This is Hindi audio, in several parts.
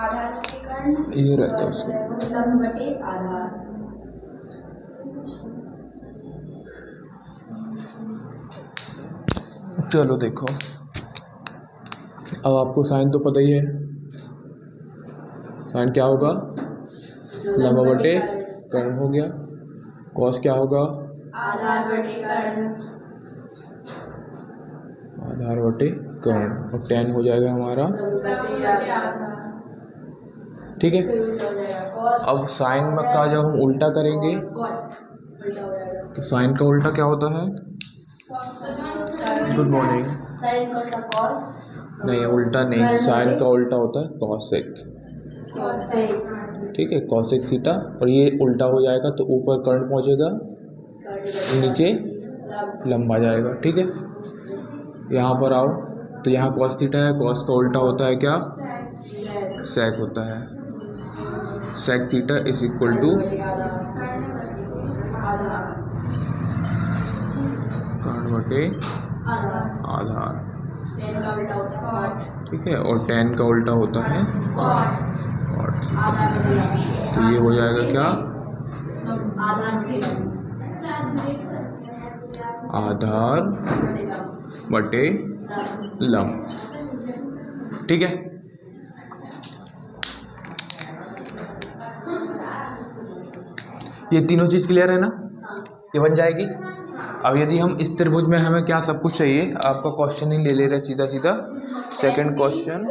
आधार बटे कर्ण, ये रहता है उसका लंब बटे आधार। चलो देखो, अब आपको साइन तो पता ही है, साइन क्या होगा, लंब बटे कर्ण हो गया। कॉस क्या होगा, आधार बटे कर्ण, आधार बटे कर्ण, और टेन हो जाएगा हमारा, बटे आधार। ठीक है। उल्टा हो जाएगा cos, अब साइन में का जब हम उल्टा करेंगे उल्टा हो जाएगा। तो साइन का उल्टा क्या होता है, गुड मॉर्निंग, साइन का उल्टा cos, नहीं उल्टा नहीं, साइन का उल्टा होता है कॉसेक, cosec, ठीक है, कॉसेक थीटा, और ये उल्टा हो जाएगा तो ऊपर कर्ण पहुंचेगा, नीचे लंबा जाएगा, ठीक है। यहाँ पर आओ तो यहाँ कॉस थीटा है, कॉस का उल्टा होता है क्या, सेक होता है, sec theta is equal to कर्ण बटे आधार, ठीक है, और टेन का उल्टा होता है कॉट, तो ये हो जाएगा क्या, आधार बटे लंब, ठीक है। ये तीनों चीज क्लियर है ना, ये बन जाएगी। अब यदि हम इस त्रिभुज में हमें क्या सब कुछ चाहिए, आपका क्वेश्चन ही ले रहे सीधा सीधा, second question,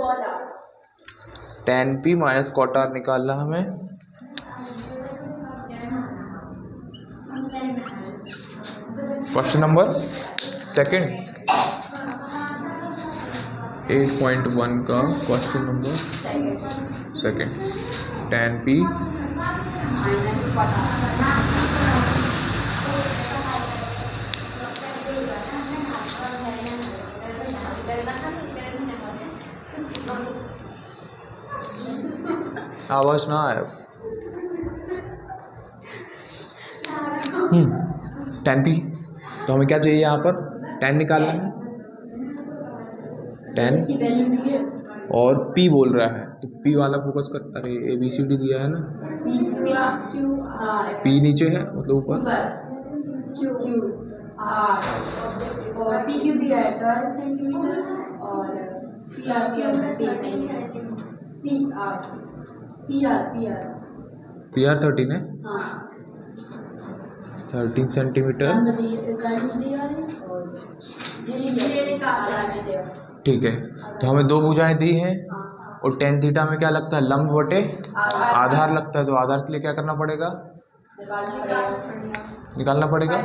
tan p minus cot r निकालना हमें, क्वेश्चन नंबर सेकंड 8.1 का question number second, tan p आवाज ना आए, tan p, तो हमें क्या चाहिए यहाँ पर, tan निकालना है, tan और p बोल रहा है तो p वाला फोकस कर, अरे ABCD दिया है ना, p नीचे है मतलब ऊपर, और PQ दिया है 12 सेंटीमीटर और PR दिया है 13 सेंटीमीटर। PR 13 है, हाँ 13 सेंटीमीटर, ठीक है। तो हमें दो भुजाएं दी हैं और tan थीटा में क्या लगता है, लंब बटे आधार लगता है, तो आधार के लिए क्या करना पड़ेगा, निकालना पड़ेगा।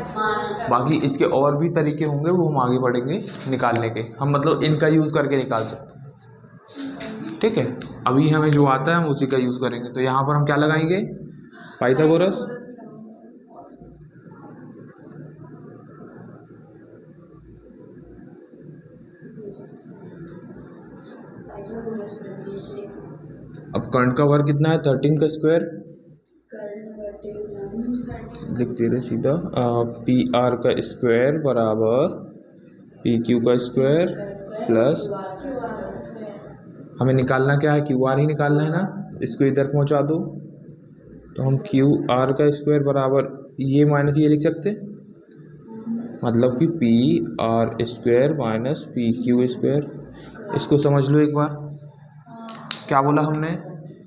बाकी इसके और भी तरीके होंगे, वो हम आगे बढ़ेंगे निकालने के, हम मतलब इनका यूज़ करके निकाल सकते हैं, ठीक है। अभी हमें जो आता है हम उसी का यूज़ करेंगे, तो यहाँ पर हम क्या लगाएंगे, पाइथागोरस, अब कर्ण का वर्ग कितना है, 13 का स्क्वायर, लिखते रहे सीधा, PR का स्क्वायर बराबर PQ का स्क्वायर प्लस, हमें निकालना क्या है, QR ही निकालना है ना, इसको इधर पहुंचा दो तो हम QR का स्क्वायर बराबर ये माइनस ये लिख सकते, मतलब कि PR square minus PQ square. इसको समझ लो एक बार, क्या बोला हमने,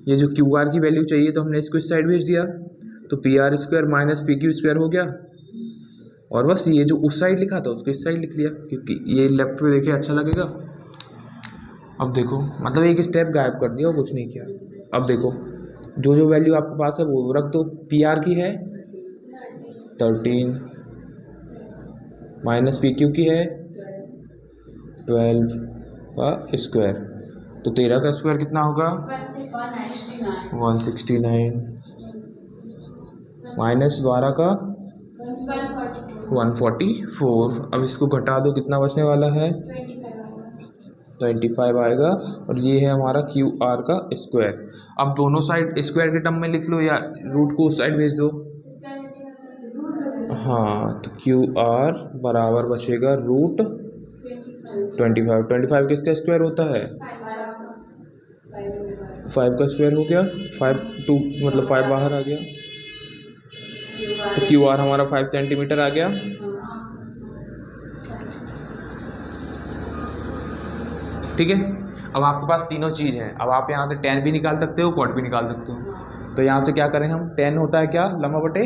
ये जो QR की वैल्यू चाहिए तो हमने इसको इस साइड भेज दिया, तो PR square minus PQ square हो गया, और बस ये जो उस साइड लिखा था उसको इस साइड लिख लिया, क्योंकि ये लेफ्ट में देखे अच्छा लगेगा। अब देखो मतलब एक स्टेप गायब कर दिया और कुछ नहीं किया। अब देखो जो जो वैल्यू आपके पास है वो रख दो, PR की है 13 माइनस PQ की है 12 का स्क्वायर, तो 13 का स्क्वायर कितना होगा 169 माइनस 12 का 144। अब इसको घटा दो, कितना बचने वाला है 25 आएगा, और ये है हमारा QR का स्क्वायर। अब दोनों साइड स्क्वायर के टर्म में लिख लो या रूट को उस साइड भेज दो, हाँ तो QR बराबर बचेगा रूट 25। 25 किसका स्क्वायर होता है 5 का स्क्वायर हो गया, 5 2 मतलब 5 बाहर आ गया, तो क्यू आर हमारा 5 सेंटीमीटर आ गया। ठीक है, अब आपके पास तीनों चीज़ हैं। अब आप यहाँ से tan भी निकाल सकते हो, cot भी निकाल सकते हो। तो यहाँ से क्या करें हम, tan होता है क्या, लंबा बटे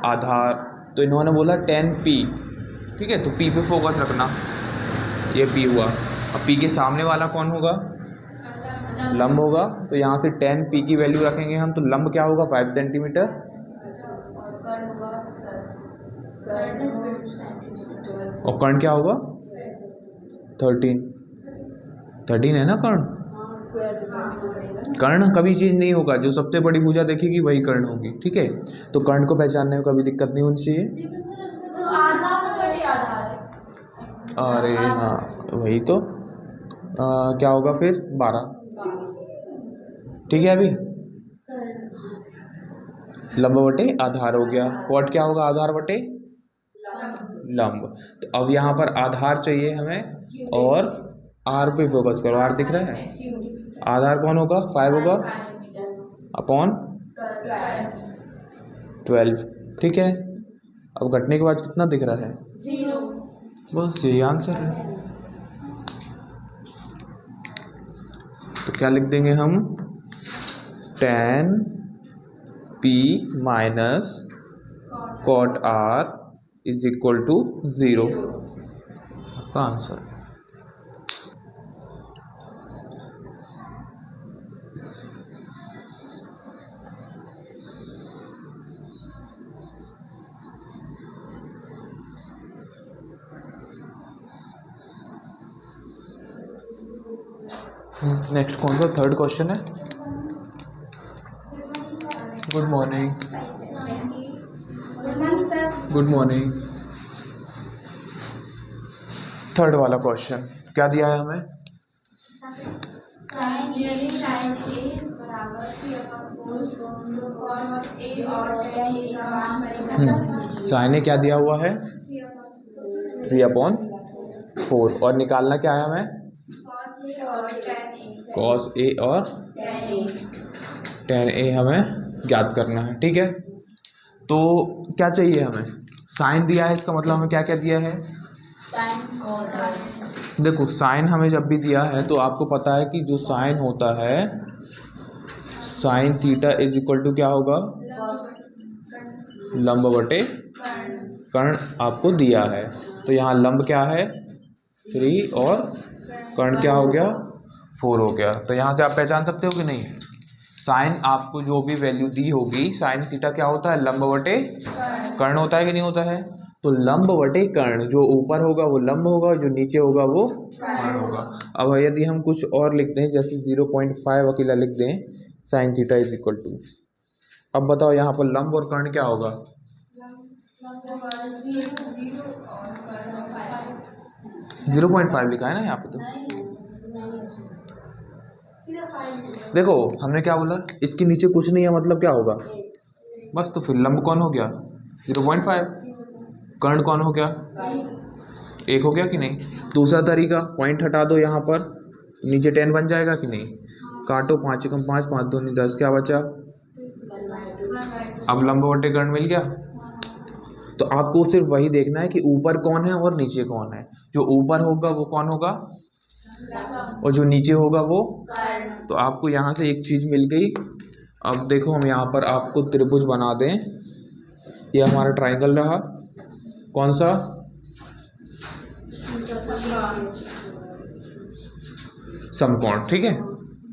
आधार। तो इन्होंने बोला tan p, ठीक है, तो p पे फोकस रखना, ये p हुआ। अब p के सामने वाला कौन होगा, लंब होगा। तो यहाँ से tan p की वैल्यू रखेंगे हम, तो लंब क्या होगा 5 सेंटीमीटर, और कर्ण क्या होगा 13 है ना कर्ण। कर्ण कभी चीज़ नहीं होगा, जो सबसे बड़ी भुजा देखेगी वही कर्ण होगी। ठीक है, तो कर्ण को पहचानने में कभी दिक्कत नहीं होनी चाहिए। अरे हाँ वही तो, क्या होगा फिर 12। ठीक है, अभी लंब बटे आधार हो गया, कॉट क्या होगा आधार बटे लंब। तो अब यहाँ पर आधार चाहिए हमें, और आर पे फोकस करो, आर दिख रहा है, आधार कौन होगा 5 होगा अपॉन 12। ठीक है, अब घटने के बाद कितना दिख रहा है, 0। बस यही आंसर है। तो क्या लिख देंगे हम, tan p minus cot r is equal to 0, आपका आंसर। नेक्स्ट कौन सा, थर्ड क्वेश्चन है। Good morning, good morning. Third वाला क्वेश्चन क्या दिया है हमें, साइन ए क्या दिया हुआ है 3/4, और निकालना क्या है हमें, cos a और tan a हमें ज्ञात करना है। ठीक है, तो क्या चाहिए हमें, साइन दिया है, इसका मतलब हमें क्या क्या दिया है, देखो साइन हमें जब भी दिया है तो आपको पता है कि जो साइन होता है, sine theta is equal to क्या होगा, लंब बटे कर्ण आपको दिया है। तो यहाँ लंब क्या है 3 और कर्ण क्या हो गया 4 हो गया। तो यहाँ से आप पहचान सकते हो कि नहीं, साइन आपको जो भी वैल्यू दी होगी, साइन थीटा क्या होता है, लंब बटे कर्ण होता है कि नहीं होता है। तो लंब बटे कर्ण, जो ऊपर होगा वो लंब होगा, जो नीचे होगा वो कर्ण होगा। अब यदि हम कुछ और लिखते हैं, जैसे 0.5 अकेला लिख दें, sine theta is equal to, अब बताओ यहाँ पर लंब और कर्ण क्या होगा, 0.5 लिखा है ना यहाँ पे। तो देखो हमने क्या बोला, इसके नीचे कुछ नहीं है, मतलब क्या होगा बस। तो फिर लंब कौन हो गया 0.5, कर्ण कौन हो गया 1 हो गया कि नहीं। दूसरा तरीका, पॉइंट हटा दो, यहाँ पर नीचे 10 बन जाएगा कि नहीं, काटो 5 कम 5, 5 2 10, क्या बचा, अब लंब बटे कर्ण मिल गया। तो आपको सिर्फ वही देखना है कि ऊपर कौन है और नीचे कौन है। जो ऊपर होगा वो कौन होगा, और जो नीचे होगा वो। तो आपको यहाँ से एक चीज़ मिल गई। अब देखो हम यहाँ पर आपको त्रिभुज बना दें, ये हमारा ट्राइंगल रहा, कौन सा, समकोण। ठीक है,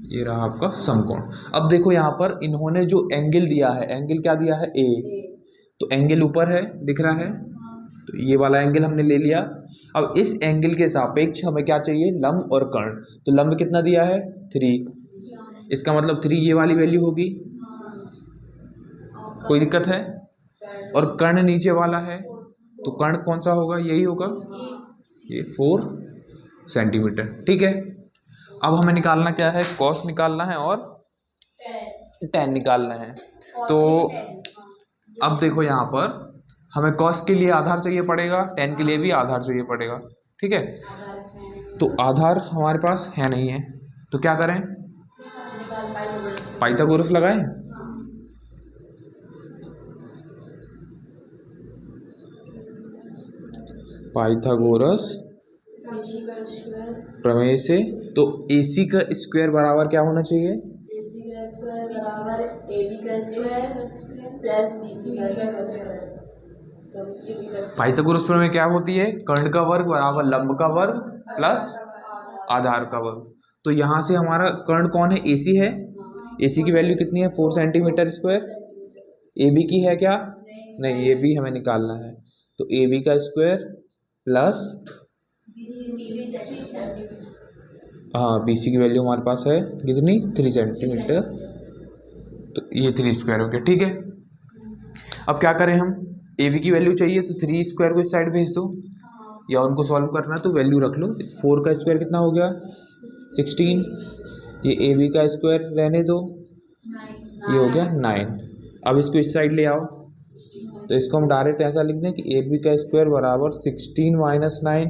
ये रहा आपका समकोण। अब देखो यहाँ पर इन्होंने जो एंगल दिया है, एंगल क्या दिया है ए, तो एंगल ऊपर है दिख रहा है, तो ये वाला एंगल हमने ले लिया। अब इस एंगल के सापेक्ष हमें क्या चाहिए, लंब और कर्ण। तो लंब कितना दिया है 3, इसका मतलब 3 ये वाली वैल्यू होगी, कोई दिक्कत है। और कर्ण नीचे वाला है, तो कर्ण कौन सा होगा, यही होगा, ये 4 सेंटीमीटर। ठीक है, अब हमें निकालना क्या है, कॉस निकालना है और tan निकालना है। तो अब देखो यहाँ पर हमें कॉस के लिए आधार चाहिए पड़ेगा, tan के लिए भी आधार चाहिए पड़ेगा। ठीक है, तो आधार हमारे पास है नहीं है, तो क्या करें, पाइथागोरस लगाएं? पाइथागोरस AC का स्क्वायर, प्रमेय से तो AC का स्क्वायर बराबर क्या होना चाहिए? AC का स्क्वायर बराबर AB का स्क्वायर प्लस BC का स्क्वायर। तो AB का स्क्वायर पाइथागोरस प्रमेय क्या होती है? कर्ण का वर्ग बराबर लंब का वर्ग प्लस आधार का वर्ग। तो यहाँ से हमारा कर्ण कौन है? AC है। AC की वैल्यू कितनी है? 4 सेंटीमीटर स्क्वायर। AB की है क्या? नहीं, AB हमें निकालना है। तो AB का स्क्वायर प्लस हाँ BC की वैल्यू हमारे पास है कितनी? 3 सेंटीमीटर। तो ये 3 स्क्वायर हो गया। ठीक है, अब क्या करें हम? AB की वैल्यू चाहिए तो 3 स्क्वायर को इस साइड भेज दो, या उनको सॉल्व करना है तो वैल्यू रख लो। 4 का स्क्वायर कितना हो गया? 16। ये AB का स्क्वायर रहने दो, ये हो गया 9। अब इसको इस साइड ले आओ, तो इसको हम डायरेक्ट ऐसा लिख दें कि AB का स्क्वायर बराबर 16 माइनस 9।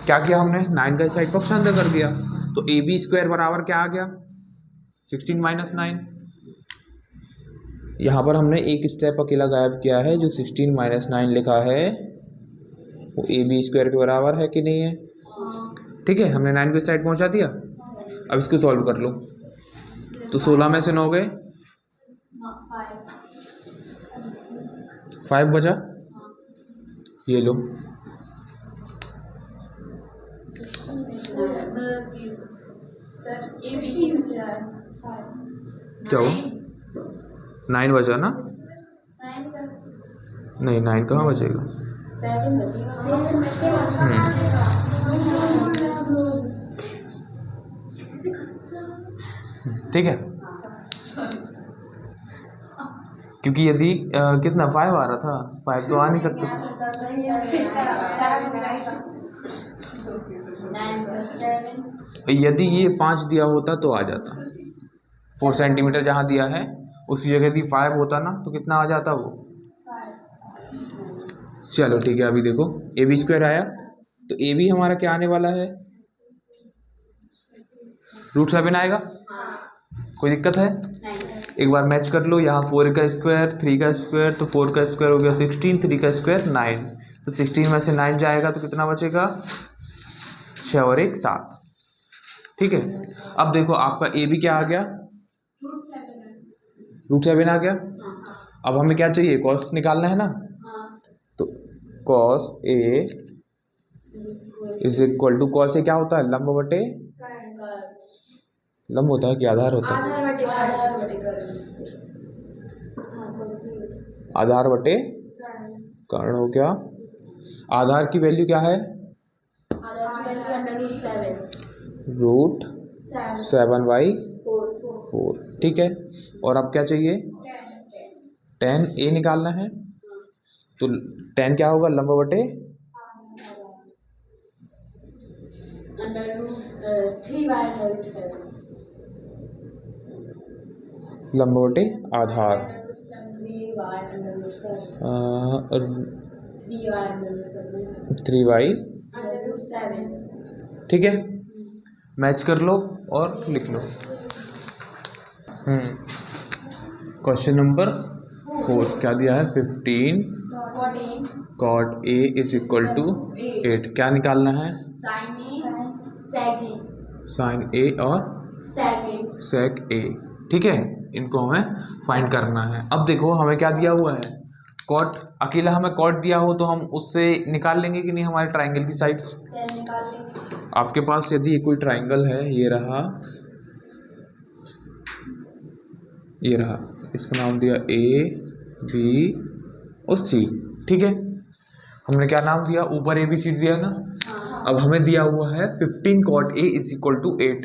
क्या किया हमने? 9 का इस साइड पक्षांतर कर दिया, तो AB स्क्वायर बराबर क्या आ गया? 16 माइनस 9। यहाँ पर हमने एक स्टेप अकेला गायब किया है, जो 16 माइनस 9 लिखा है वो AB स्क्वायर के बराबर है कि नहीं है? ठीक है, हमने 9 को इस साइड पहुँचा दिया। अब इसको सॉल्व कर लो, तो 16 में से 9 गए, 5 बचा, ये लो। क्या हो? 9 बचा ना? नहीं, 9 कहाँ बचेगा? ठीक है, क्योंकि यदि कितना 5 आ रहा था, 5 तो आ नहीं सकता। यदि ये 5 दिया होता तो आ जाता। 4 सेंटीमीटर जहाँ दिया है उस जगह यदि 5 होता ना तो कितना आ जाता वो? चलो ठीक है, अभी देखो AB स्क्वायर आया, तो AB हमारा क्या आने वाला है? √7 आएगा। कोई दिक्कत है? एक बार मैच कर लो, यहाँ 4 का स्क्वायर, 3 का स्क्वायर, तो 4 का स्क्वायर हो गया 16, 3 का स्क्वायर 9, तो 16 में से 9 जाएगा तो कितना बचेगा? 6 और 1 7। ठीक है, अब देखो आपका AB क्या आ गया? √7 आ गया। अब हमें क्या चाहिए? कॉस निकालना है ना, तो cos A is equal to, cos A क्या होता है? लंब बटे, लंब होता है कि आधार होता है? आधार बटे कर्ण हो गया। आधार की वैल्यू क्या है? √7/4। ठीक है, और अब क्या चाहिए? tan A निकालना है, तो tan क्या होगा? लंब बटे लंब बटे आधार 3/। ठीक है, मैच कर लो और लिख लो। क्वेश्चन नंबर 4 क्या दिया है? 15 cot A is equal to 8। क्या निकालना है? साइन A और sec A। ठीक है, इनको हमें फाइंड करना है। अब देखो हमें क्या दिया हुआ है? कॉट, अकेला हमें कॉट दिया हो तो हम उससे निकाल लेंगे कि नहीं हमारे ट्राइंगल की साइड? आपके पास यदि कोई ट्राइंगल है, ये रहा, ये रहा, इसका नाम दिया A B और C। ठीक है, हमने क्या नाम दिया? ऊपर ABC दिया ना। अब हमें दिया हुआ है 15 cot A is equal to 8।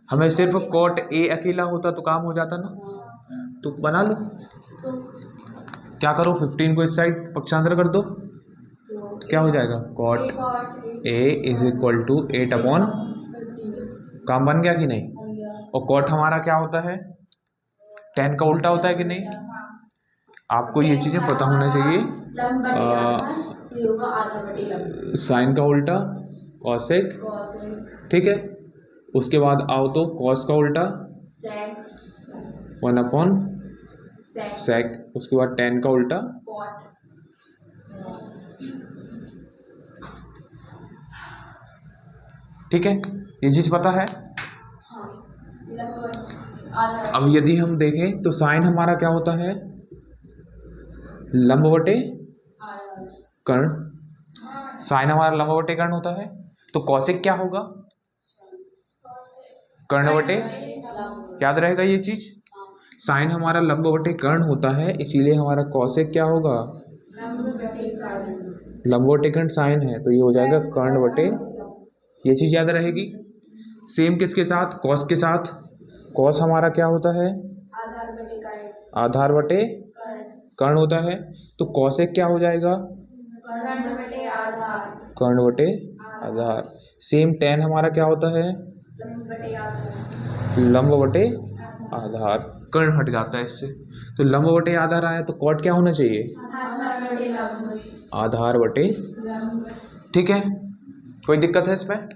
हमें सिर्फ cot A अकेला होता तो काम हो जाता ना, तो बना लो। क्या करो? 15 को इस साइड पक्षांतर कर दो, तो क्या हो जाएगा? cot A is equal to 8/। काम बन गया कि नहीं? और cot हमारा क्या होता है? tan का उल्टा होता है कि नहीं? आपको ये चीज़ें पता होना चाहिए। साइन का उल्टा cosec। ठीक है, उसके बाद आओ तो कॉस का उल्टा सेक 1/sec, उसके बाद tan का उल्टा कॉट ठीक है, ये चीज़ पता है। अब यदि हम देखें तो साइन हमारा क्या होता है, लंब बटे कर्ण। साइन हमारा लंब बटे कर्ण होता है, तो कौशिक क्या होगा, कर्ण बटे, याद रहेगा ये चीज। साइन हमारा लंब बटे कर्ण होता है, इसीलिए हमारा कौशिक क्या होगा, लंब बटे कर्ण साइन है तो ये हो जाएगा कर्ण बटे, ये चीज याद रहेगी। सेम किसके साथ, कॉस के साथ। कॉस हमारा क्या होता है, आधार बटे कर्ण होता है, तो कौशिक क्या हो जाएगा, कर्ण बटे आधार। सेम tan हमारा क्या होता है, लंब बटे आधार, कर्ण हट जाता है इससे, तो लंब बटे आधार आया तो कॉट क्या होना चाहिए, आधार बटे। ठीक है, कोई दिक्कत है इसमें।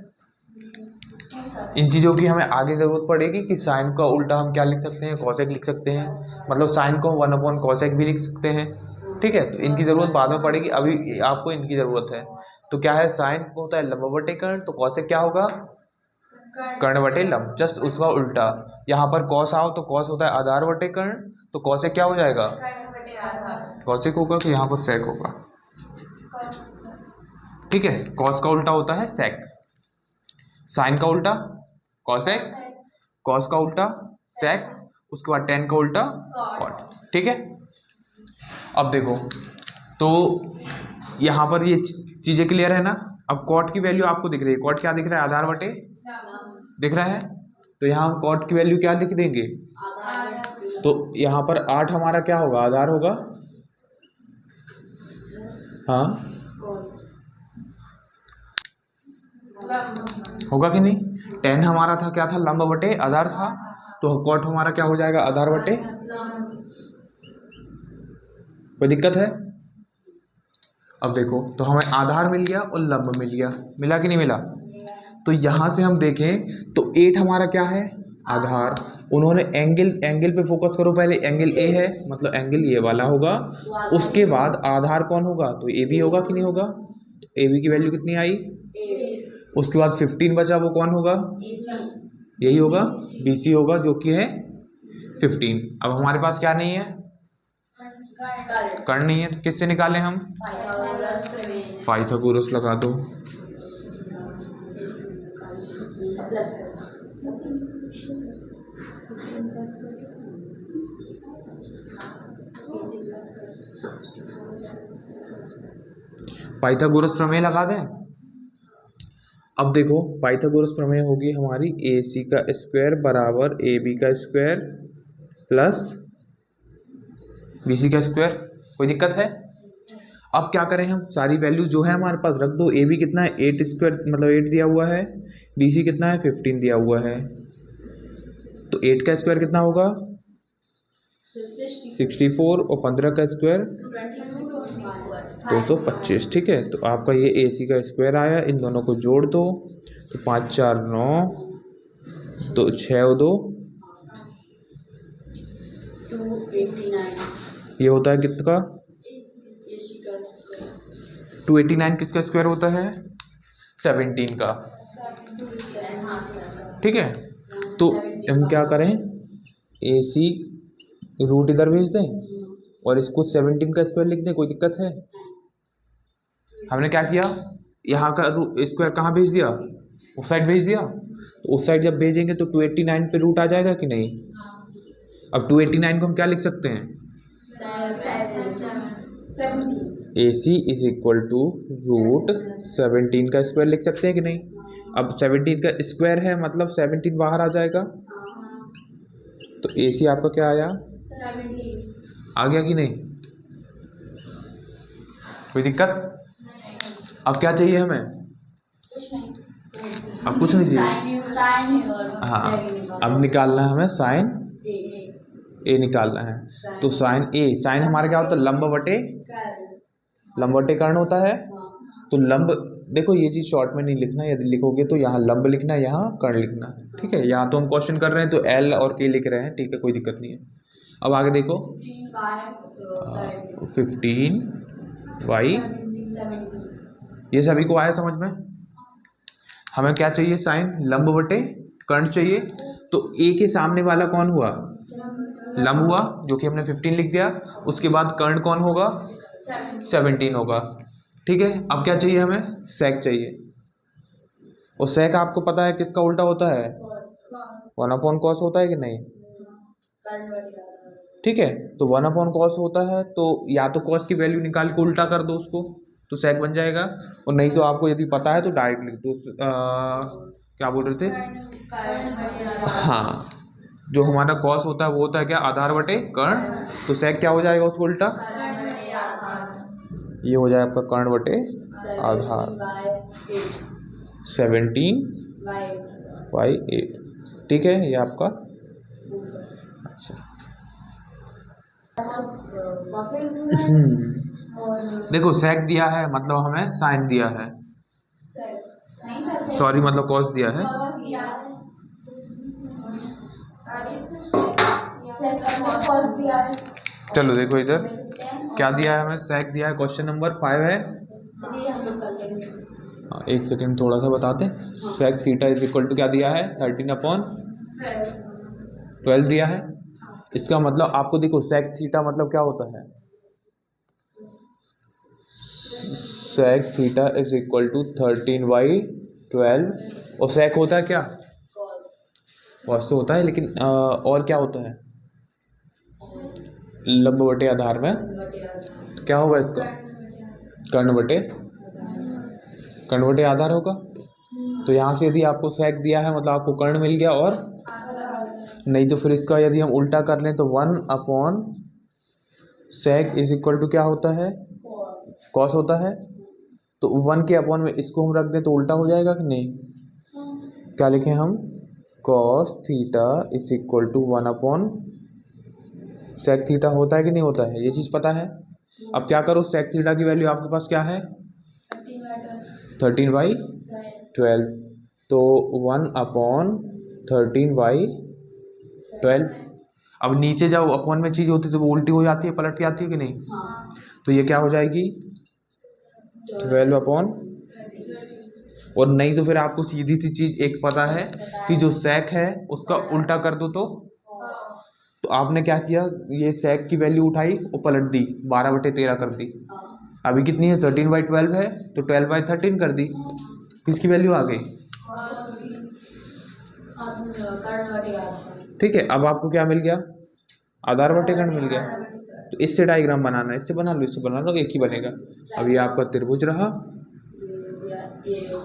इन चीज़ों की हमें आगे ज़रूरत पड़ेगी कि साइन का उल्टा हम क्या लिख सकते हैं, कॉसेक लिख सकते हैं, मतलब साइन को 1/cosec भी लिख सकते हैं। ठीक है, तो इनकी ज़रूरत बाद में पड़ेगी, अभी आपको इनकी ज़रूरत है। तो क्या है, साइन होता है लंब बटे कर्ण, तो कॉसेक क्या होगा, कर्ण बटे लंब, जस्ट उसका उल्टा। यहाँ पर कॉस आओ तो कॉस होता है आधार बटे कर्ण, तो कॉसेक क्या हो जाएगा, कॉसेक होगा, तो यहाँ पर सेक होगा। ठीक है, कॉस का उल्टा होता है सेक, साइन का उल्टा कॉसेक, कॉस का उल्टा सेक, उसके बाद tan का उल्टा कॉट। ठीक है, अब देखो तो यहाँ पर ये चीज़ें क्लियर है ना। अब कॉट की वैल्यू आपको दिख रही है, कॉट क्या दिख रहा है, आधार बटे दिख रहा है, तो यहाँ हम कॉट की वैल्यू क्या लिख देंगे, तो यहाँ पर 8 हमारा क्या होगा, आधार होगा, हाँ होगा कि नहीं। tan हमारा था क्या था, लंब बटे आधार था, तो कॉट हमारा क्या हो जाएगा, आधार बटे। कोई दिक्कत है। अब देखो तो हमें आधार मिल गया और लंब मिल गया, मिला कि नहीं मिला। तो यहाँ से हम देखें तो 8 हमारा क्या है, आधार। उन्होंने एंगल पे फोकस करो, पहले एंगल ए है, मतलब एंगल ये वाला होगा, उसके बाद आधार कौन होगा, तो ए बी होगा कि नहीं होगा। तो ए बी की वैल्यू कितनी आई, उसके बाद 15 बचा, वो कौन होगा, यही होगा, बी सी होगा, जो कि है 15। अब हमारे पास क्या नहीं है, कर्ण नहीं है, तो किससे निकालें हम, पाइथागोरस लगा दो। पाइथागोरस प्रमेय लगा दें। अब देखो पाइथागोरस प्रमेय होगी हमारी, ए सी का स्क्वायर बराबर ए बी का स्क्वायर प्लस बी सी का स्क्वायर। कोई दिक्कत है। अब क्या करें हम, सारी वैल्यू जो है हमारे पास रख दो। ए बी कितना है, 8 स्क्वायर मतलब 8 दिया हुआ है, बी सी कितना है 15 दिया हुआ है, तो 8 का स्क्वायर कितना होगा 64 और 15 का स्क्वायर 225। ठीक है, तो आपका ये ए सी का स्क्वायर आया, इन दोनों को जोड़ दो तो 5 4 9, तो 6 और 2 ये होता है कितना, 289 किसका स्क्वायर होता है, 17 का। ठीक है, तो हम क्या करें, ए सी रूट इधर भेज दें और इसको 17 का स्क्वायर लिख दें, कोई दिक्कत है। हमने क्या किया, यहाँ का स्क्वायर कहाँ भेज दिया, उस साइड भेज दिया, तो उस साइड जब भेजेंगे तो 289 पे रूट आ जाएगा कि नहीं। अब 289 को हम क्या लिख सकते हैं, ए सी इज इक्वल टू रूट 17 का स्क्वायर लिख सकते हैं कि नहीं। अब 17 का स्क्वायर है मतलब 17 बाहर आ जाएगा, तो ए सी आपका क्या आया, आ गया कि नहीं। कोई दिक्कत। अब क्या चाहिए हमें, अब कुछ नहीं चाहिए, हाँ अब निकालना है हमें साइन ए निकालना है। तो साइन ए, साइन हमारा क्या होता है, लंब बटे कर्ण होता है। तो लंब देखो ये चीज़ शॉर्ट में नहीं लिखना, यदि लिखोगे तो यहाँ लंब लिखना है, यहाँ कर्ण लिखना है, ठीक है। यहाँ तो हम क्वेश्चन कर रहे हैं तो एल और के लिख रहे हैं, ठीक है, कोई दिक्कत नहीं है। अब आगे देखो 15y, ये सभी को आया समझ में। हमें क्या चाहिए, साइन लंब बटे कर्ण चाहिए। तो ए के सामने वाला कौन हुआ, लंब हुआ, जो कि हमने 15 लिख दिया। उसके बाद कर्ण कौन होगा, 17 होगा, ठीक है। अब क्या चाहिए हमें, सेक चाहिए। और सेक आपको पता है किसका उल्टा होता है, 1/cos होता है कि नहीं, ठीक है। तो 1/cos होता है, तो या तो cos की वैल्यू निकाल के उल्टा कर दो उसको, तो सेक बन जाएगा। और नहीं तो आपको यदि पता है तो डायरेक्ट लिख दो। क्या बोल रहे थे, हाँ, जो हमारा cos होता है वो होता है क्या, आधार बटे कर्ण। तो सेक क्या हो जाएगा उसको उल्टा, ये हो जाए आपका कर्ण बटे आधार, 17/8, ठीक है, ये आपका। अच्छा देखो सेक दिया है मतलब हमें साइन दिया है, सॉरी मतलब कॉस दिया है। चलो देखो इधर क्या दिया है हमें, सेक दिया है, क्वेश्चन नंबर 5 है। एक सेकंड थोड़ा सा बताते हैं। Sec theta is equal to क्या दिया है, 13/12 दिया है। इसका मतलब आपको देखो सेक थीटा मतलब क्या होता है, sec theta is equal to 13/12। और सेक होता है क्या, कॉस तो होता है, लेकिन और क्या होता है, लंब बटे आधार में। तो क्या होगा इसका, कर्ण बटे आधार होगा। तो यहाँ से यदि आपको सेक दिया है मतलब आपको कर्ण मिल गया, और नहीं तो फिर इसका यदि हम उल्टा कर लें तो 1/sec इज इक्वल टू क्या होता है, कॉस होता है। तो 1 के अपॉन में इसको हम रख दें तो उल्टा हो जाएगा कि नहीं, क्या लिखें हम, cos theta is equal to 1/sec theta होता है कि नहीं होता है, ये चीज़ पता है। अब क्या करो, sec थीटा की वैल्यू आपके पास क्या है, 13/12। तो 1/13/12। अब नीचे जब अपॉन में चीज़ होती है तो वो उल्टी हो जाती है, पलट के आती है कि नहीं। तो ये क्या हो जाएगी, 12/, और नहीं तो फिर आपको सीधी सी चीज़ एक पता है कि जो सेक है उसका उल्टा कर दो। तो आपने क्या किया, ये सेक की वैल्यू उठाई और पलट दी, 12/13 कर दी। अभी कितनी है, 13/12 है, तो 12/13 कर दी। किसकी वैल्यू आ गई, ठीक है। अब आपको क्या मिल गया, आधार बटे कर्ण मिल गया। तो इससे डायग्राम बनाना है, इससे बना लो, इससे बना लो, एक ही बनेगा। अब ये आपका त्रिभुज रहा,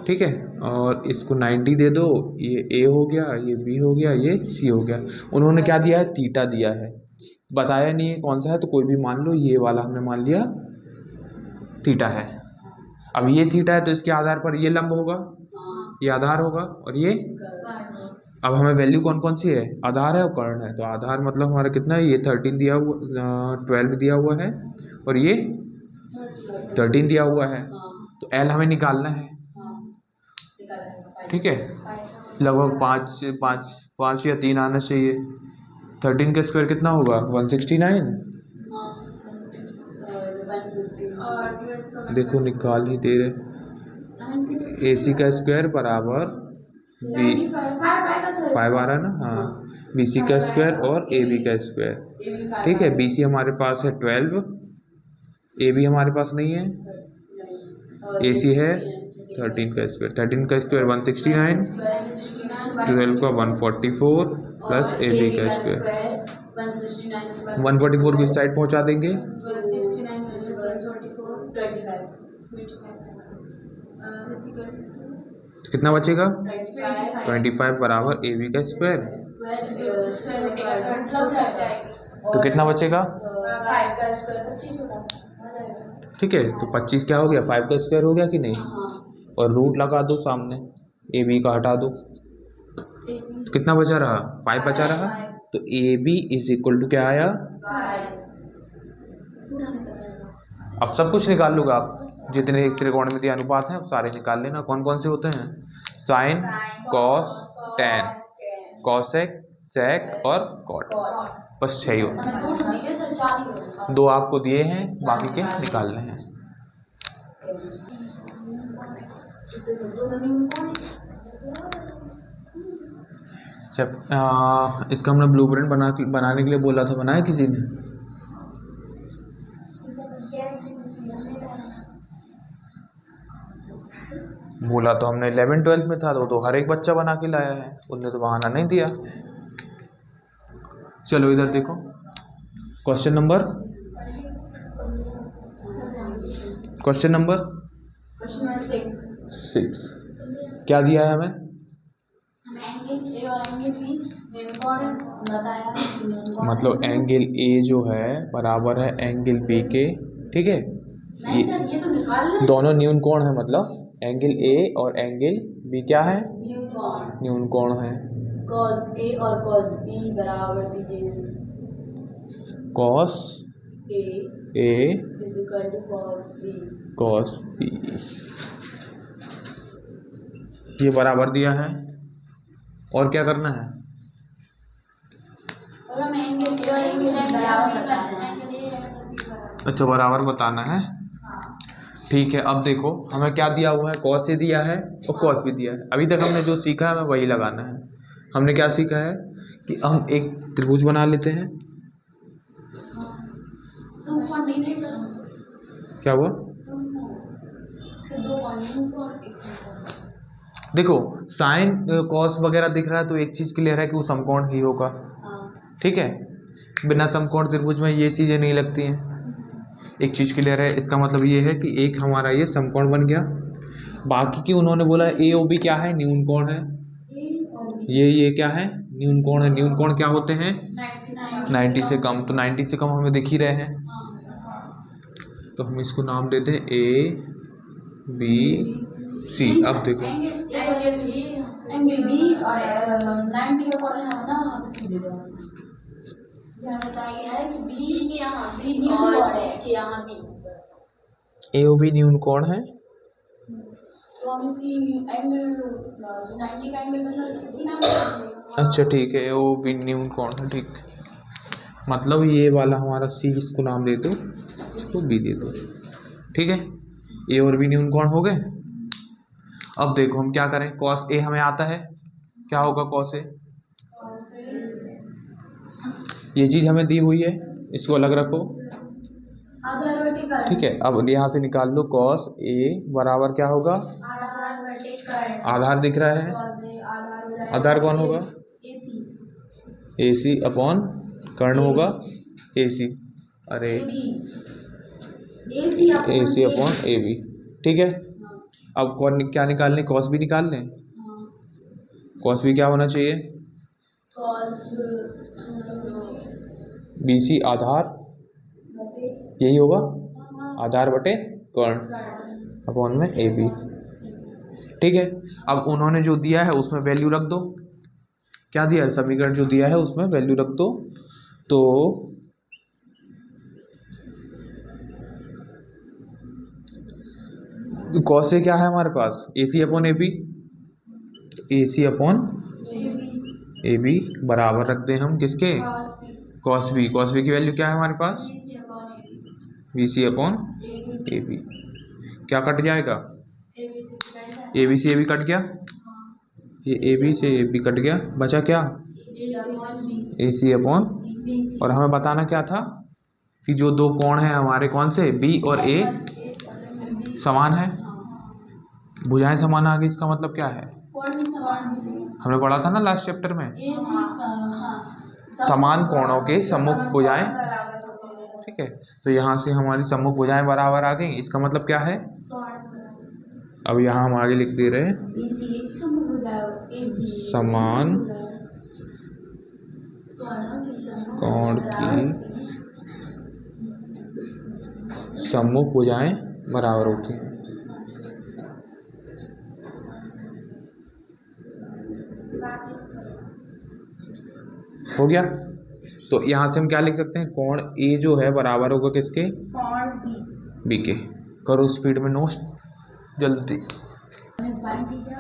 ठीक है, और इसको 90 दे दो, ये ए हो गया, ये बी हो गया, ये सी हो गया। उन्होंने क्या दिया है, थीटा दिया है, बताया नहीं है कौन सा है, तो कोई भी मान लो, ये वाला हमने मान लिया थीटा है। अब ये थीटा है तो इसके आधार पर ये लंब होगा, ये आधार होगा, और ये, अब हमें वैल्यू कौन कौन सी है, आधार है और कर्ण है। तो आधार मतलब हमारा कितना है, ये 13 दिया हुआ, 12 दिया हुआ है, और ये 13 दिया हुआ है। तो एल हमें निकालना है, ठीक है, लगभग 5 या 3 आना चाहिए। 13 का स्क्वायर कितना होगा, 169। देखो निकाल ही दे रहे, AC का स्क्वायर बराबर बी 5 आ रहा है ना, हाँ, BC का स्क्वायर और AB का स्क्वायर, ठीक है। BC हमारे पास है 12, AB हमारे पास नहीं है, AC है 13 का स्क्वायर, 13 का स्क्वायर 169, 12 का 144 प्लस AB का स्क्वायर 144 की साइड पहुंचा देंगे, कितना बचेगा, 25 बराबर AB का स्क्वायर। तो कितना बचेगा, 5 का स्क्वायर 25 होगा, ठीक है। तो 25 क्या हो गया, 5 का स्क्वायर हो गया कि नहीं, और रूट लगा दो सामने, AB का हटा दो, तो कितना बचा रहा, 5 बचा रहा। तो AB इज इक्वल टू क्या आया, अब सब कुछ निकाल लूँगा आप, जितने त्रिकोणमितीय अनुपात हैं वो सारे निकाल लेना। कौन कौन से होते हैं? साइन, कॉस, टेन, कॉसेक, सेक और कॉट। बस 6 ही होते हैं। 2 आपको दिए हैं, बाकी के निकालने हैं। जब इसका हमने ब्लूप्रिंट बनाने के लिए बोला था, बनाया किसी ने? बोला तो हमने 11th-12th में था, तो हर एक बच्चा बना के लाया है, उनने तो बहाना नहीं दिया। चलो इधर देखो, क्वेश्चन नंबर 6 क्या दिया है हमें? मतलब एंगल ए जो है बराबर है एंगल बी के, ठीक है। ये तो दोनों न्यून कोण है, मतलब एंगल ए और एंगल बी क्या है? न्यून कोण है। कॉस ए और कॉस बी बराबर दीजिए। Cos A is equal to cos B, ये बराबर दिया है। और क्या करना है? और हम एंगल ए और एंगल बी बराबर बताना है। अच्छा, बराबर बताना है, ठीक है। अब देखो हमें क्या दिया हुआ है, कॉस ए दिया है और कॉस भी दिया है। अभी तक हमने जो सीखा है हमें वही लगाना है। हमने क्या सीखा है कि हम एक त्रिभुज बना लेते हैं। क्या हुआ? देखो साइन कॉस वगैरह दिख रहा है तो एक चीज़ क्लियर है कि वो समकोण ही होगा, ठीक है। बिना समकोण त्रिभुज में ये चीज़ें नहीं लगती हैं। एक चीज़ क्लियर है, इसका मतलब ये है कि एक हमारा ये समकोण बन गया। बाकी की उन्होंने बोला ए ओ बी क्या है? न्यून कोण है। ये क्या है? न्यून कोण है। न्यून कोण क्या होते हैं? 90 से कम। तो 90 से कम हमें दिख ही रहे हैं, तो हम इसको नाम देते हैं ए बी सी। अब देखो एंगल बी और 90 का कोण है ना, हम सी दे दो। यहाँ बताया गया है कि बी के यहाँ सी और सी के यहाँ बी। ए ओ बी न्यून कोण है, तो हम इसी एंगल जो 90 का एंगल बनता है इसी नाम से। अच्छा ठीक है, ए ओ बी न्यून कोण है, ठीक। मतलब ये वाला हमारा सी, इसको नाम दे दो, इसको बी दे दो, ठीक है। ए और बी न्यून कोण हो गए। अब देखो हम क्या करें, कॉस ए हमें आता है, क्या होगा कॉस ए? ये चीज़ हमें दी हुई है, इसको अलग रखो, ठीक है। अब यहाँ से निकाल लो, कॉस ए बराबर क्या होगा? आधार दिख रहा है, आधार कौन होगा? ए सी अपॉन कर्ण होगा ए सी, अरे ए सी अपॉन ए बी, ठीक है। अब कौन क्या निकालने? कॉस भी निकाल लें। कॉस भी क्या होना चाहिए? बी सी आधार, यही होगा, आधार बटे कर्ण अपॉन में ए बी, ठीक है। अब उन्होंने जो दिया है उसमें वैल्यू रख दो। क्या दिया है? समीकरण जो दिया है उसमें वैल्यू रख दो। तो कॉस ए क्या है हमारे पास? A C upon A B, A C upon A B बराबर रख दें हम किसके? Cos B. कॉस बी की वैल्यू क्या है हमारे पास? B C upon A B. क्या कट जाएगा? ए बी से ए बी कट गया, ये ए बी से ए बी कट गया, बचा क्या? ए सी अपॉन, और हमें बताना क्या था कि जो दो कोण हैं हमारे, कौन से? बी और ए समान है, भुजाएं समान आ गई। इसका मतलब क्या है? हमने पढ़ा था ना लास्ट चैप्टर में, समान कोणों के सम्मुख भुजाएं, ठीक है। तो यहाँ से हमारी सम्मुख भुजाएं बराबर आ गई, इसका मतलब क्या है? अब यहाँ हम आगे लिख दे रहे हैं, समान कोण की सम्मुख भुजाएं बराबर होती हैं। हो गया। तो यहाँ से हम क्या लिख सकते हैं? कोण ए जो है बराबर होगा किसके? बी के। करो स्पीड में नोट जल्दी। Sine theta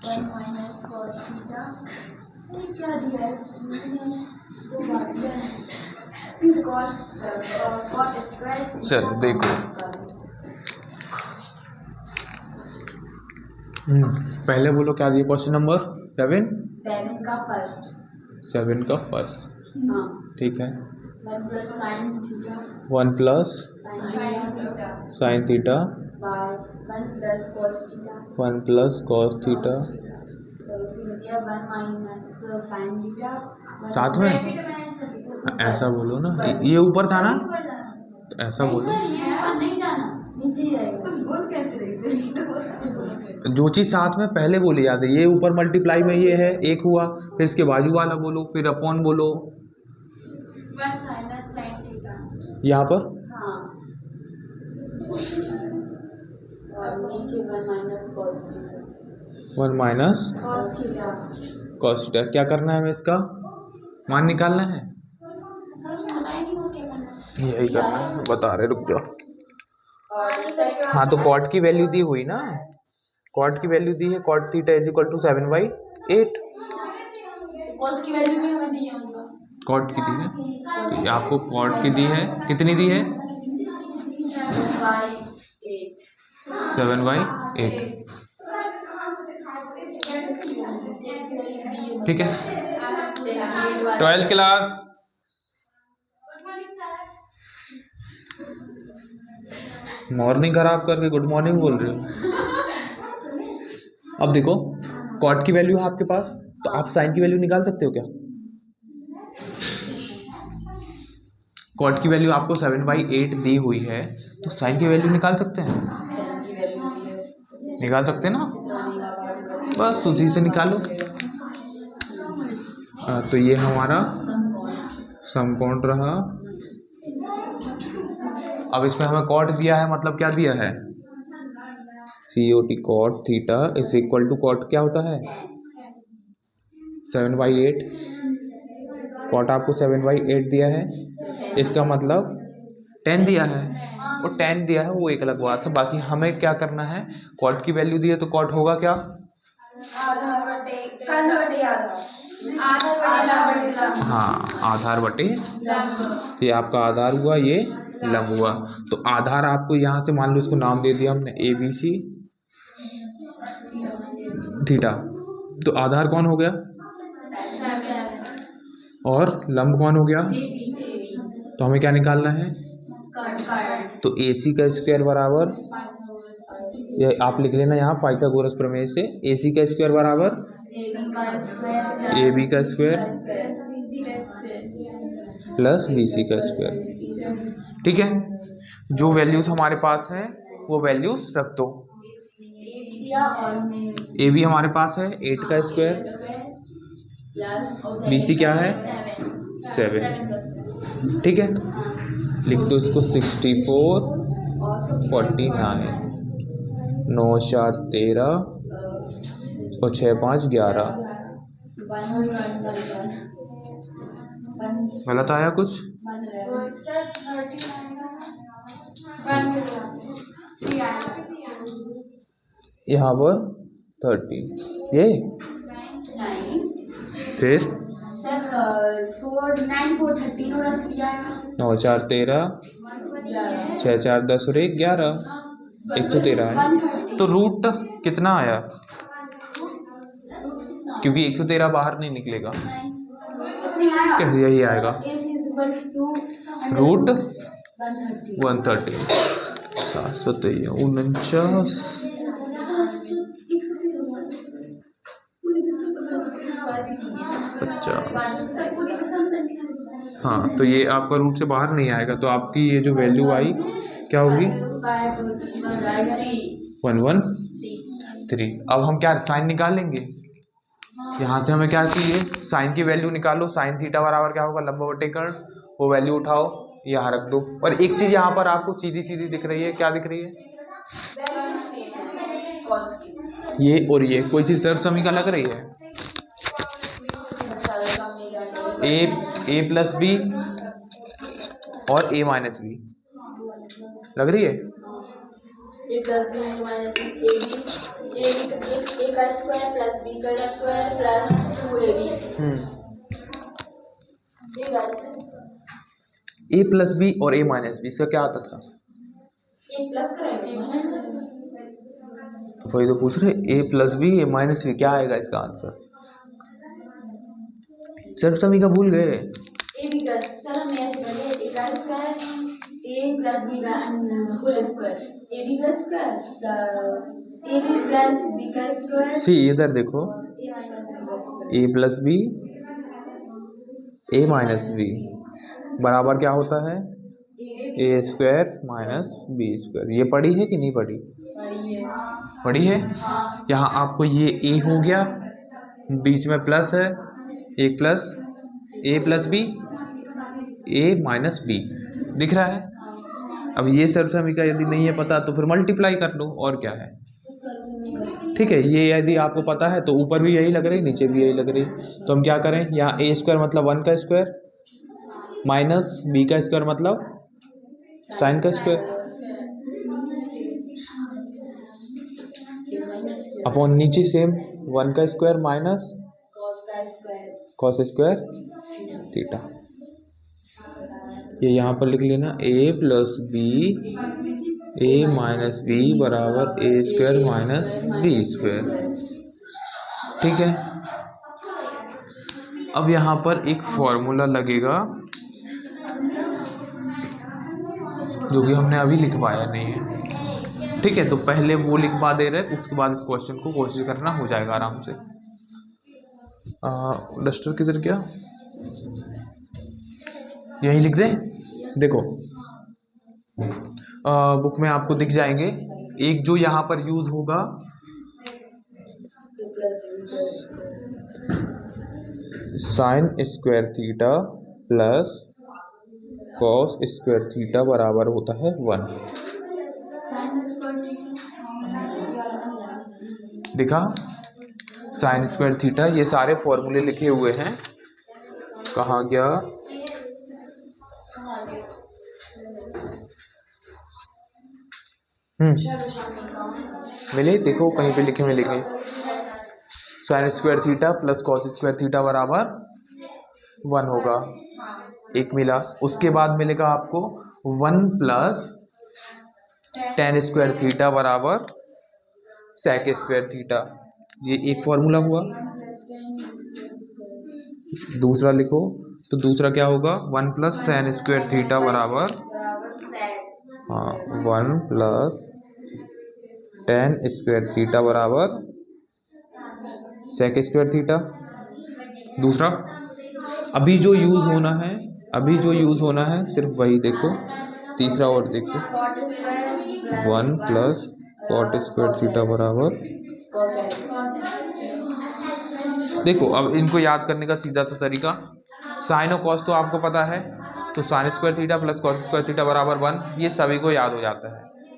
1 minus cos theta, ये क्या दिया है उसमें, दो बार दिया है, फिर कॉस स्क्वायर। चलो देखो, पहले बोलो क्या दिया क्वेश्चन नंबर 7 का फर्स्ट। 7 का फर्स्ट, हाँ, ठीक है। 1 plus sine theta 1 plus sine theta 1 plus cos theta 1 plus cos theta, 1 minus sine theta. साथ में ऐसा बोलो ना, ये ऊपर था ना, तो ऐसा बोलो। नहीं जाना, नीचे ही रहेगा। बोल कैसे रही जो चीज़ साथ में पहले बोली जाती है, ये ऊपर मल्टीप्लाई में ये है एक हुआ, फिर इसके बाजू वाला बोलो, फिर अपॉन बोलो 1 माइनस साइन थीटा। यहाँ पर। हाँ, और नीचे 1 minus cos theta. 1 minus cos theta. Cos theta, क्या करना है हमें, इसका मान निकालना है। यही करना है, बता रहे, रुक जाओ। हाँ तो कॉट की वैल्यू दी हुई ना, कॉट की वैल्यू दी है, cot theta is equal to 7/8। Cos की वैल्यू भी हमें दी है उनका, कॉट की दी है, तो ये आपको कॉट की दी है, कितनी दी है 7/8, ठीक है। 12th क्लास, मॉर्निंग खराब करके गुड मॉर्निंग बोल रहे हो। अब देखो, कॉट की वैल्यू है आपके पास, तो आप साइन की वैल्यू निकाल सकते हो क्या। कॉट की वैल्यू आपको 7/8 दी हुई है, तो साइन की वैल्यू निकाल सकते हैं, निकाल सकते हैं ना, बस उसी से निकालो। तो ये हमारा समकोण रहा। अब इसमें हमें कॉट दिया है, मतलब क्या दिया है, COT cot theta is equal to, cot क्या होता है 7/8, कॉट आपको 7/8 दिया है, इसका मतलब 10 दिया है, और 10 दिया है वो एक अलग बात है, बाकी हमें क्या करना है, कॉट की वैल्यू दी है तो कॉट होगा क्या, हाँ आधार बटे, ये आपका आधार हुआ, ये लंब हुआ। तो आधार आपको यहाँ से मान लो, इसको नाम दे दिया हमने ABC थीटा, तो आधार कौन हो गया और लंब कौन हो गया, तो हमें क्या निकालना है, तो AC का स्क्वायर बराबर, ये आप लिख लेना यहाँ पाइथागोरस प्रमेय से, AC का स्क्वायर बराबर AB का स्क्वायर प्लस BC का स्क्वायर, ठीक है। जो वैल्यूज हमारे पास हैं वो वैल्यूज रख दो। AB हमारे पास है 8 का स्क्वायर, BC क्या है 7, ठीक है। लिख दो इसको 64 49, 9 4 13 और 6 5 11। गलत आया कुछ, यहाँ पर 30, ये फिर 9 4 13, 6 4 10 और 1 11, 113 है। तो रूट कितना आया, क्योंकि 113 बाहर नहीं निकलेगा, यही आएगा रूट 130, 749 50। हाँ तो ये आपका रूट से बाहर नहीं आएगा, तो आपकी ये जो वैल्यू आई क्या होगी 113। अब हम क्या साइन निकालेंगे, यहाँ से हमें क्या चाहिए, साइन की वैल्यू निकालो, साइन थीटा बराबर क्या होगा लंब बटे कर्ण, वो वैल्यू उठाओ यहाँ रख दो। और एक चीज यहाँ पर आपको सीधी सीधी दिख रही है, क्या दिख रही है, ये और ये कोई सी सर्व समीकरण लग रही है, a प्लस बी और a माइनस बी लग रही है, ए प्लस बी माइनस ए का स्क्वायर प्लस बी का स्क्वायर प्लस 2ab। ए प्लस बी और ए माइनस बी, इसका क्या आता था? ए प्लस करेंगे, तो वही तो पूछ रहे, ए plus B A minus B, क्या आएगा इसका आंसर? सर्व समीकरण भूल गए? ए बी का सर हमने ऐसे पढ़े, ए का स्क्वायर ए प्लस बी का होल स्क्वायर, ए बी का square A B plus B का स्क्वायर। सी इधर देखो, ए माइनस बी का square, A plus B A minus B बराबर क्या होता है? A square minus B square. ये पढ़ी है कि नहीं पढ़ी? पढ़ी है। यहाँ आपको ये ए हो गया, बीच में प्लस है, एक plus A plus B A minus B दिख रहा है। अब ये सर्व समीकरण यदि नहीं है पता तो फिर मल्टीप्लाई कर लो, और क्या है। ठीक है, ये यदि आपको पता है तो ऊपर भी यही लग रही, नीचे भी यही लग रही। तो हम क्या करें, यहाँ ए स्क्वायर मतलब 1 का स्क्वायर माइनस बी का स्क्वायर मतलब साइन का स्क्वायर अपॉन नीचे सेम 1 का square minus cos square theta. ये यहाँ पर लिख लेना, ए plus B A minus B बराबर ए स्क्वायर माइनस बी स्क्वायर। ठीक है, अब यहाँ पर एक फॉर्मूला लगेगा जो कि हमने अभी लिखवाया नहीं है। ठीक है, तो पहले वो लिखवा दे रहे, उसके बाद इस क्वेश्चन को कोशिश करना, हो जाएगा आराम से। डस्टर किधर गया? यहीं लिख दें, देखो बुक में आपको दिख जाएंगे। एक जो यहाँ पर यूज होगा sign square theta plus cos square theta बराबर होता है 1। दिखा साइन स्क्वायर थीटा, ये सारे फॉर्मूले लिखे हुए हैं। कहाँ गया? मिले, देखो कहीं पे लिखे मिलेंगे। Sign square theta plus cos square theta बराबर 1 होगा, एक मिला। उसके बाद मिलेगा आपको 1 प्लस टेन स्क्वायर थीटा बराबर सेक स्क्वायर थीटा, ये एक फॉर्मूला हुआ। दूसरा लिखो, तो दूसरा क्या होगा? 1 प्लस टेन स्क्वायर थीटा बराबर 1 प्लस टेन स्क्वायर थीटा बराबर सेक स्क्वायर थीटा। दूसरा अभी जो यूज होना है सिर्फ वही देखो। तीसरा और देखो, 1 प्लस कॉट स्क्वायर थीटा बराबर, देखो अब इनको याद करने का सीधा सा तरीका, साइन और कॉस तो आपको पता है, तो sign square theta plus cos square theta बराबर 1, ये सभी को याद हो जाता है।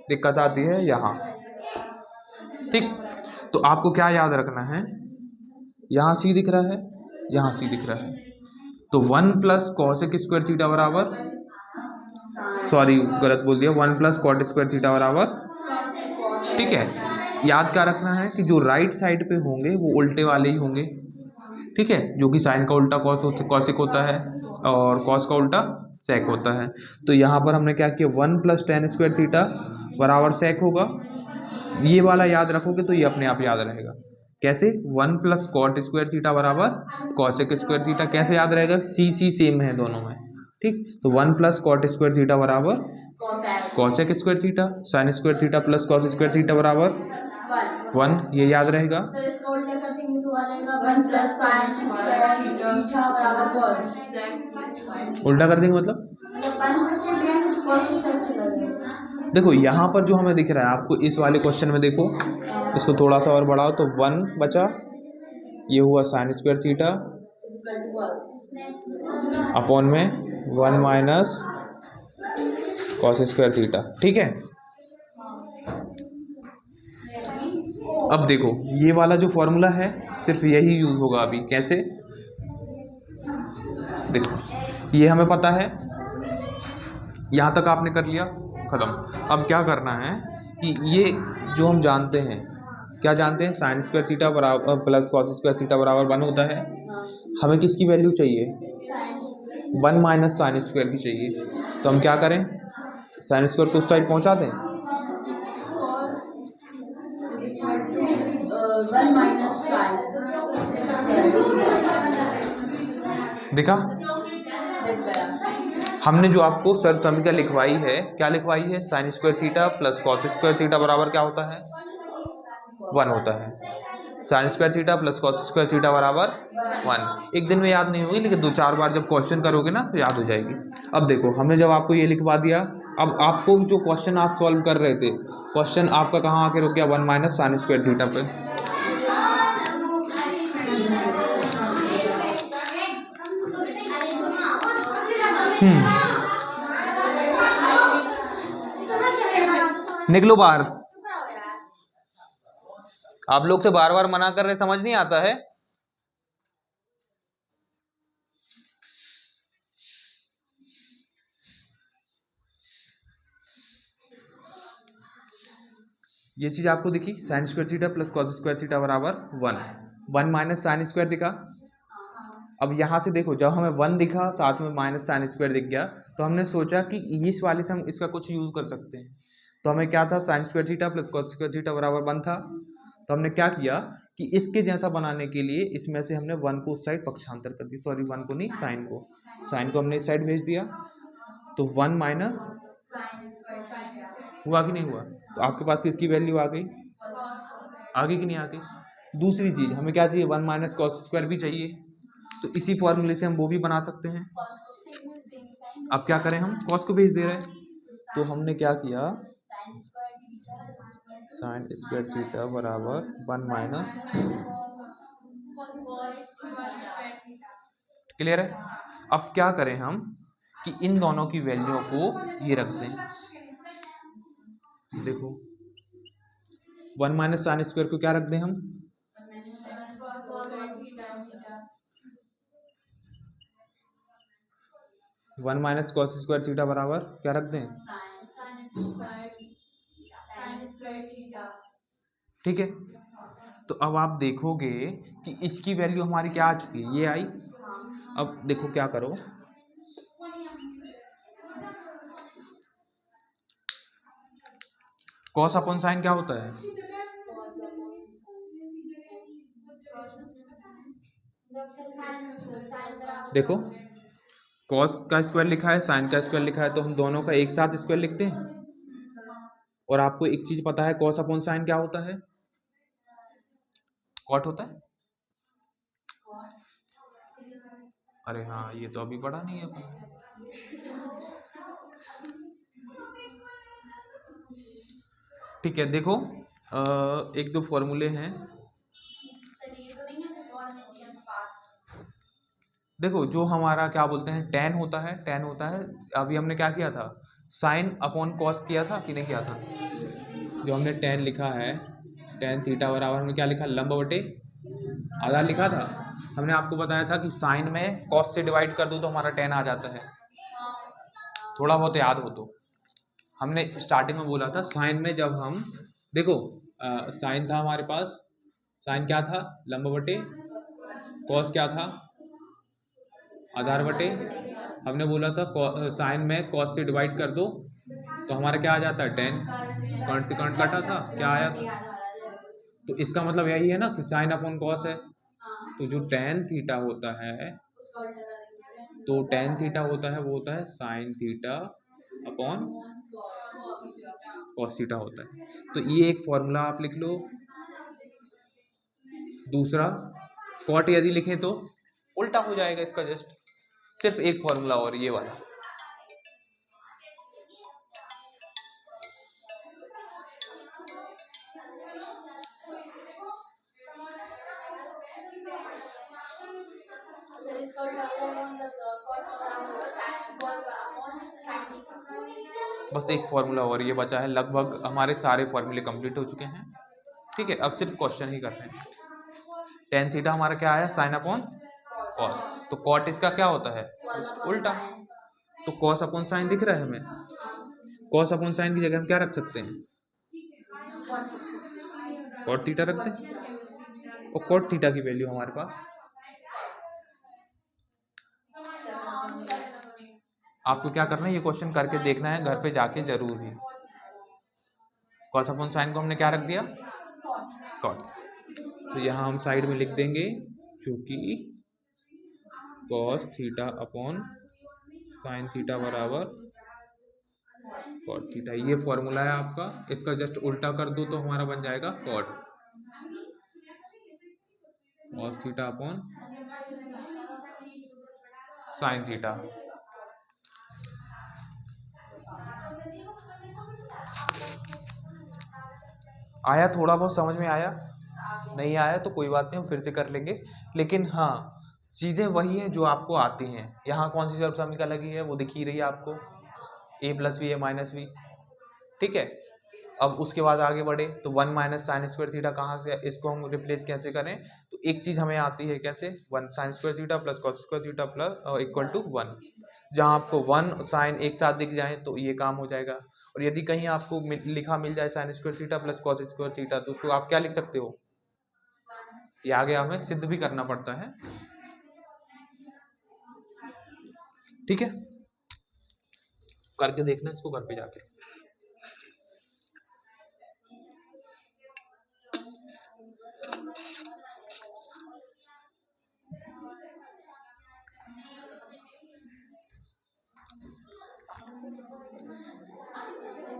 दिक्कत आती है यहाँ। ठीक, तो आपको क्या याद रखना है, यहाँ सी दिख रहा है, यहाँ सी दिख रहा है, तो 1 प्लस कॉसेक स्क्वायर थीटा बराबर, सॉरी गलत बोल दिया, 1 प्लस कॉट स्क्वायर थीटा बराबर। ठीक है, याद क्या रखना है कि जो राइट साइड पे होंगे वो उल्टे वाले ही होंगे। ठीक है, जो कि साइन का उल्टा कॉसिक होता है और कॉस का उल्टा सेक होता है। तो यहाँ पर हमने क्या किया, 1 प्लस टेन स्क्वायर थीटा बराबर सेक होगा। ये वाला याद रखोगे तो ये अपने आप याद रहेगा। कैसे? 1 प्लस कॉट स्क्वायर थीटा बराबर कॉसेक स्क्वायर थीटा, कैसे याद रहेगा? सी सेम है दोनों में। ठीक, तो 1 प्लस कॉट स्क्वायर थीटा बराबर cosec square theta, sign square theta plus cos square theta बराबर 1, ये याद रहेगा। तो इसका उल्टा कर देंगे तो आ जाएगा 1 प्लस साइन स्क्वायर थीटा बराबर कॉस। उल्टा कर देंगे मतलब 1 क्वेश्चन लेंगे तो कॉस को साइड चला जाएगा। देखो यहाँ पर जो हमें दिख रहा है आपको, इस वाले क्वेश्चन में देखो, इसको थोड़ा सा और बढ़ाओ तो 1 बचा, ये हुआ साइन स्क्वायर थीटा अपॉन में 1 माइनस कॉस स्क्वायर थीटा। ठीक है, अब देखो ये वाला जो फॉर्मूला है सिर्फ यही यूज होगा अभी। कैसे? देखो ये हमें पता है, यहाँ तक आपने कर लिया, खत्म। अब क्या करना है, कि ये जो हम जानते हैं, क्या जानते हैं, साइन स्क्वायर थीटा बराबर प्लस कॉस स्क्वायर थीटा बराबर 1 होता है। हमें किसकी वैल्यू चाहिए, 1 माइनस साइन स्क्वायर की चाहिए। तो हम क्या करें, साइन स्क्वायर को उस साइड पहुंचा दें। वन माइनस साइन देखा, हमने जो आपको सर समीकरण लिखवाई है, क्या लिखवाई है, sign square theta plus cos square theta बराबर क्या होता है, 1 होता है। Sign square theta plus cos square theta बराबर 1। एक दिन में याद नहीं होगी, लेकिन 2-4 बार जब क्वेश्चन करोगे ना तो याद हो जाएगी। अब देखो, हमने जब आपको ये लिखवा दिया, अब आपको जो क्वेश्चन आप सॉल्व कर रहे थे, क्वेश्चन आपका कहाँ आके रुक गया, 1 माइनस साइन स्क्वायर थीटा पे। निकलो बाहर, आप लोग से बार बार मना कर रहे, समझ नहीं आता है। ये चीज आपको दिखी, sign square theta plus cos square theta बराबर 1 माइनस साइन स्क्वायर दिखा। अब यहाँ से देखो, जब हमें 1 दिखा साथ में माइनस साइन स्क्वायर दिख गया, तो हमने सोचा कि इस वाले से हम इसका कुछ यूज कर सकते हैं। तो हमें क्या था, sign square theta plus cos square theta बराबर 1 था। तो हमने क्या किया कि इसके जैसा बनाने के लिए इसमें से हमने 1 को उस साइड पक्षांतर कर दिया, सॉरी 1 को नहीं, साइन को हमने इस साइड भेज दिया। तो 1 माइनस हुआ कि नहीं हुआ, तो आपके पास इसकी वैल्यू आ गई, आगे कि नहीं आ गई। दूसरी चीज हमें क्या चाहिए, 1 माइनस कॉस स्क्वायर भी चाहिए, तो इसी फॉर्मूले से हम वो भी बना सकते हैं। अब क्या करें, हम कॉस को भेज दे रहे हैं, तो हमने क्या किया, साइन स्क्वायर थीटा बराबर 1 माइनस, क्लियर है। अब क्या करें हम कि इन दोनों की वैल्यू को ये रख दें। देखो 1 माइनस साइन स्क्वायर को क्या रख दें हम, one minus cos square theta बराबर क्या रख दें, ठीक है। तो अब आप देखोगे कि इसकी वैल्यू हमारी क्या आ चुकी है, ये आई। अब देखो क्या करो, कॉस अपॉन साइन क्या होता है, देखो कॉस का स्क्वायर लिखा है, साइन का स्क्वायर लिखा है, तो हम दोनों का एक साथ स्क्वायर लिखते हैं। और आपको एक चीज पता है, कॉस अपॉन साइन क्या होता है, कॉट होता है। अरे हाँ, ये तो अभी पढ़ा नहीं है अपन। ठीक है, देखो एक दो फॉर्मूले हैं। देखो जो हमारा क्या बोलते हैं, टेन होता है। अभी हमने क्या किया था, साइन अपॉन कॉस किया था कि नहीं किया था। जो हमने टेन लिखा है, टेन थीटा बराबर हमने क्या लिखा, लंब बटे आधार लिखा था। हमने आपको बताया था कि साइन में कॉस से डिवाइड कर दो तो हमारा टेन आ जाता है, थोड़ा बहुत याद हो तो। हमने स्टार्टिंग में बोला था साइन में, जब हम देखो साइन था हमारे पास, साइन क्या था, लंब बटे, कॉस क्या था, आधार बटे। हमने बोला था साइन में कॉस से डिवाइड कर दो तो हमारा क्या आ जाता है, टेन। करंट से करंट कटा था, क्या आया था। तो इसका मतलब यही है ना कि साइन अपॉन कॉस है। तो जो टेन थीटा होता है, तो टेन थीटा होता है, वो होता है sine theta upon cos theta होता है। तो ये एक फॉर्मूला आप लिख लो। दूसरा, कॉट यदि लिखें तो उल्टा हो जाएगा इसका, जस्ट सिर्फ एक फॉर्मूला और, ये वाला। बस एक फॉर्मूला और ये बचा है, लगभग हमारे सारे फॉर्मूले कंप्लीट हो चुके हैं। ठीक है, अब सिर्फ क्वेश्चन ही करते हैं। टेन थीटा हमारा क्या आया, साइन अपॉन कॉस। तो कॉट इसका क्या होता है, उल्टा। तो कॉस अपॉन साइन दिख रहा है हमें, कॉस अपॉन साइन की जगह हम क्या रख सकते हैं, कॉट थीटा रख दें, और कॉट थीटा की वैल्यू हमारे पास, आपको क्या करना है, ये क्वेश्चन करके देखना है घर पे जाके जरूर ही। कॉस अपॉन साइन को हमने क्या रख दिया, कॉट। तो यहाँ हम साइड में लिख देंगे जो कि cos theta upon sine theta बराबर कॉट थीटा। ये फॉर्मूला है आपका, इसका जस्ट उल्टा कर दो तो हमारा बन जाएगा cot, cos theta upon sine theta. आया, थोड़ा बहुत समझ में आया? नहीं आया तो कोई बात नहीं, हम फिर से कर लेंगे। लेकिन हाँ, चीज़ें वही हैं जो आपको आती हैं। यहाँ कौन सी सर्व समीकरण लगी है वो दिख ही रही है आपको, a plus V A minus V, ठीक है। अब उसके बाद आगे बढ़े तो 1 माइनस साइन स्क्वायर थीटा कहाँ से, इसको हम रिप्लेस कैसे करें, तो एक चीज़ हमें आती है कैसे, 1 sine square theta plus cos square theta plus equal to 1। जहाँ आपको 1 साइन एक साथ दिख जाए तो ये काम हो जाएगा। और यदि कहीं आपको लिखा मिल जाए sign square theta plus cos square theta, तो उसको आप क्या लिख सकते हो, ये आगे हमें सिद्ध भी करना पड़ता है, ठीक है। करके देखना इसको घर पे जाके।